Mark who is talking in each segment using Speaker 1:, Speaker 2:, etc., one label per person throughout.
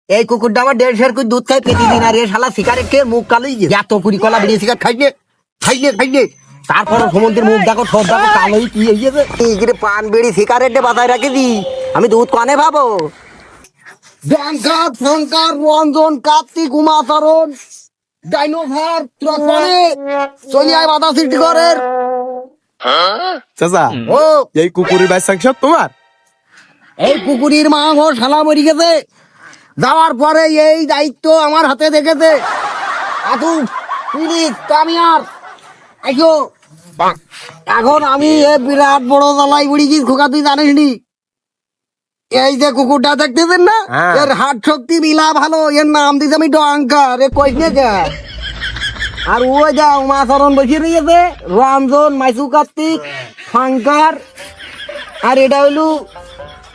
Speaker 1: এই কুকুরটা আমার 1.5 করে দুধ খাই প্রতিদিন, আর এ শালা সিগারেট খেয়ে মুখ কালোই এত কুড়ি কলা বিড়ি সিগারেট খাইলে খাইলে তারপর সমুদ্রের মুখ দেখো সব দেখো কালোই কি হয়েছে। এই পান বিড়ি সিগারেটে বাতায় রাখি দি, আমি দুধ কনে ভাবো। ব্যাংকার শঙ্কর রঞ্জন কার্তিক উমাচরণ ডাইনোভার ত্রকনে চলিয়ায় বাধা সৃষ্টি করের
Speaker 2: চাচা
Speaker 1: ও
Speaker 2: এই কুকুরের বাচ্চা সব তোমার?
Speaker 1: এই কুকুরির মা ও শালা মরি গেছে, যাওয়ার পরে এই দায়িত্ব আমার হাতে দেখেছে। আতু প্লিজ কামিয়ার আইসো। এখন আমি এ বিরাট বড় জ্বালাই বুড়ি কি খোকা, তুই জানিস নি? এই যে কুকুরটা দেখতেছেন না,
Speaker 2: হ্যাঁ।
Speaker 1: এর হাট শক্তি মিলা ভালো, এর নাম দিতে আমি ডঙ্কার। এ কইছে কে? আর ওই যা উমাচরণ বসে রয়েছে, রঞ্জন মাইসু কার্তিক শঙ্কর, আর এটা হইলো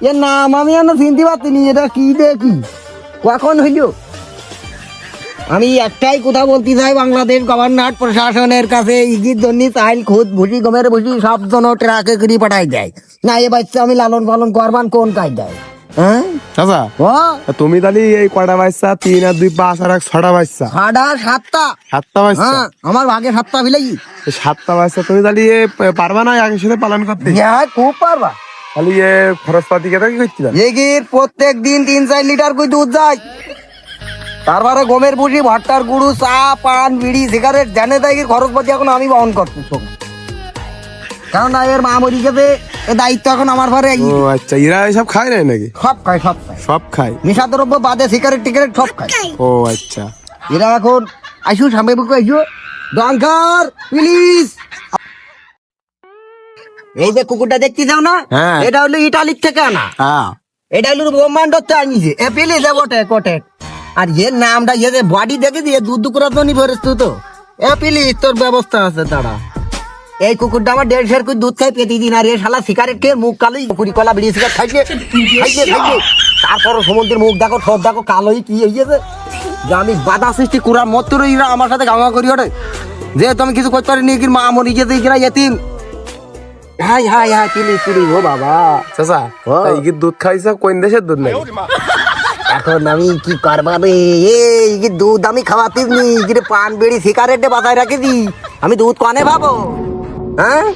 Speaker 1: এর নাম আমি এখনো চিনতে পারছি নি, এটা কি দেখি কখন হইল। আমি একটাই কথা বলতে চাই বাংলাদেশ গভর্নর প্রশাসনের কাছে, ইগির জন্য চাইল খুদ ভুসি গমের ভুসি সব জন ট্রাকে করে পাঠাই দেয় না। এ বাচ্চা আমি লালন পালন করবান কোন কায়দায়? হ্যাঁ
Speaker 2: চাচা
Speaker 1: ও
Speaker 2: তুমি তাহলে এই কটা বাচ্চা? 3 আর 2 5 আর 1 6টা বাচ্চা?
Speaker 1: সাড়া সাতটা।
Speaker 2: 7টা বাচ্চা?
Speaker 1: হ্যাঁ আমার ভাগে সাতটা ফেলাই।
Speaker 2: 7টা বাচ্চা তুমি তাহলে পারবা না একই সাথে পালন করতে?
Speaker 1: হ্যাঁ খুব পারবা।
Speaker 2: তাহলে খরচপাতি কেটে কি করছিলাম?
Speaker 1: এগির প্রত্যেক দিন 3-4 লিটার করে দুধ যায়, তারপরে গমের ভুসি ভট্টার গুড়ু চা পান বিড়ি সিগারেট জানে তাই খরচপাতি এখন আমি বহন করছি, কারণ এর মা মরি গেছে, এ দায়িত্ব এখন আমার ঘরে।
Speaker 2: ও আচ্ছা, এরা এসব খায় না নাকি?
Speaker 1: সব খায় সব খায়,
Speaker 2: সব খায়?
Speaker 1: নেশা দ্রব্য বাদে সিগারেট টিগারেট সব খায়।
Speaker 2: ও আচ্ছা।
Speaker 1: এরা এখন আইসু সামনে বুকে আইসু ডঙ্কার প্লিজ। এই যে কুকুরটা দেখতে যাও না,
Speaker 2: হ্যাঁ।
Speaker 1: এটা হলো ইটালির থেকে আনা,
Speaker 2: হ্যাঁ
Speaker 1: এটা হলো ব্রহ্মাণ্ডতে আনিছে। এ প্লিজ কোটে কোটে, আর এর নামটা এ যে বডি দেখে দিয়ে দুধ করার জন্য ফেরেছিস তো। এ প্লিজ তোর ব্যবস্থা আছে দাঁড়া। এই কুকুরটা আমার 1.5 করে দুধ খাই প্রতিদিন, আর এ শালা সিগারেট খেয়ে মুখ কালোই কুড়ি কলা বিড়ি সিগারেট খাইলে তারপর সমুদ্রের মুখ দেখো সব দেখো কালোই কি হয়েছে। যে আমি বাধা সৃষ্টি করার মত এরা আমার সাথে গামা করি ওঠে, যেহেতু আমি কিছু করতে পারিনি, কি মা মরি যেতে কিনা এতিম। হাই হাই হাই চিলি ও বাবা।
Speaker 2: চাচা
Speaker 1: ও।
Speaker 2: এই দুধ খাইছে কোন দেশের দুধ নাই?
Speaker 1: এখন আমি কি করবা রে? এই কি দুধ আমি খাওয়াতে নি, কি পান বিড়ি সিগারেটে বাতায় রাখি দি, আমি দুধ কনে পাবো? হ্যাঁ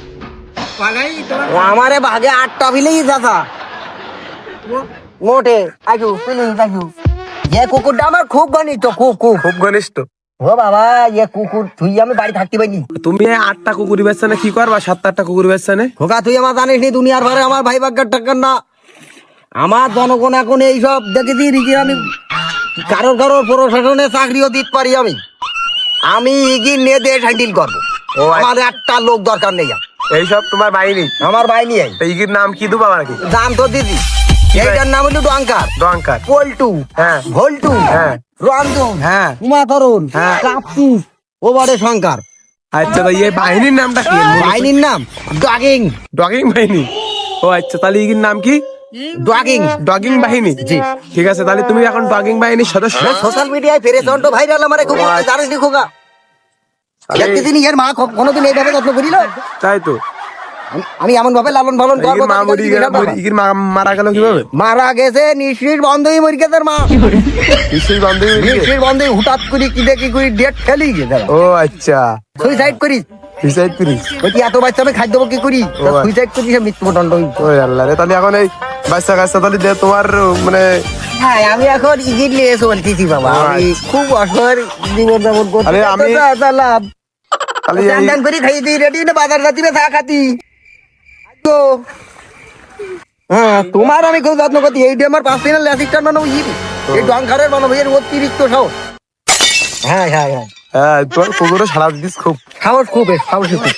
Speaker 1: আমারে ভাগে 8টা ফিলেই দাদা মোটে আইজু প্লিজ আইজু। এ কুকুরটা আমার খুব ঘনিষ্ঠ, খুব খুব
Speaker 2: খুব ঘনিষ্ঠ।
Speaker 1: ও বাবা, এ কুকুর তুই আমি বাড়ি থাকতে পারিনি।
Speaker 2: তুমি 8টা কুকুরি বাচ্চা না কি করবা? 7-8টা কুকুরি বাচ্চা নে?
Speaker 1: খোকা তুই আমার জানিস নি, দুনিয়ার ভরে আমার ভাই বাগ্যার টাকার না। আমার জনগণ এখন এইসব দেখেছি রিকি, আমি কারোর প্রশাসনে চাকরিও দিতে পারি। আমি ইগির নিয়ে দেশ হ্যান্ডেল করবো,
Speaker 2: ও আচ্ছা।
Speaker 1: আমার একটা লোক দরকার নেই।
Speaker 2: এইসব তোমার বাহিনী?
Speaker 1: আমার ভাই নিয়ে
Speaker 2: এইগির নাম কি দেবো নাকি?
Speaker 1: দাম তো দিদি, এইটার নাম হলো ডঙ্কার,
Speaker 2: ডঙ্কার,
Speaker 1: পল্টু,
Speaker 2: হ্যাঁ।
Speaker 1: ভল্টু,
Speaker 2: হ্যাঁ।
Speaker 1: রঞ্জন,
Speaker 2: হ্যাঁ।
Speaker 1: উমাচরণ,
Speaker 2: হ্যাঁ।
Speaker 1: কার্তিক, ওবারে শঙ্কর।
Speaker 2: আচ্ছা তো এই বাহিনীর নামটা কি?
Speaker 1: বাহিনীর নাম ডগিং।
Speaker 2: ডগিং বাহিনী? ও আচ্ছা, তাহলে এগির নাম কি?
Speaker 1: ডগিং।
Speaker 2: ডগিং বাহিনী?
Speaker 1: জি।
Speaker 2: ঠিক আছে, তাহলে তুমি এখন ডগিং বাহিনীর সদস্য।
Speaker 1: সোশ্যাল মিডিয়ায় ফেরেছন্ট ভাইরাল আমার খুব জানিস নি খোকা। দেখতেছিনি এর মা কোনোদিন এইভাবে যত্ন করিল?
Speaker 2: তাই তো।
Speaker 1: আমি এমন ভাবে লালন পালন করবো,
Speaker 2: এগির মা মরি গেল, এগির মা মারা গেল কিভাবে?
Speaker 1: মারা গেছে নিশ্চিত বন্ধই মরি গেছে মা,
Speaker 2: নিশ্চয়ই বান্ধবী মরে গেছে?
Speaker 1: নিশ্চিত বন্ধই হুটাৎ করি কি দেখি করি ডেট ফেলি গেছে,
Speaker 2: ও আচ্ছা,
Speaker 1: সুইসাইড করি।
Speaker 2: সুইসাইড করিস?
Speaker 1: ওই কি এত বাচ্চা আমি খাদ্য দেবো কি করি,
Speaker 2: ও আচ্ছা।
Speaker 1: সুইসাইড করি, সে মৃত্যুদণ্ড হইতো।
Speaker 2: ওই আল্লাহ রে, তাহলে এখন এই বাচ্চা কাচ্চা তাহলে দে তোমার মানে
Speaker 1: হ্যাঁ আমি এখন ইগিট নিয়ে চলতেছি বাবা, আমি খুব অসহায় জীবন যাপন করছি।
Speaker 2: আরে আমি-
Speaker 1: লাভ
Speaker 2: তাহলে এই-
Speaker 1: চান করে খাই দিই রেডি না বাজার যাচ্ছি চা খাতি তো। হ্যাঁ তোমার আমি খুব যত্ন করছি, এইটা আমার পার্সোনাল অ্যাসিস্ট্যান্ট বানাবো, এই ডঙ্কারের বানাবো, এর অতিরিক্ত সাহস। হ্যাঁ হ্যাঁ হ্যাঁ
Speaker 2: হ্যাঁ, তোর কুকুরে সারা দিস খুব।
Speaker 1: সাহস খুব, সাহসী খুব।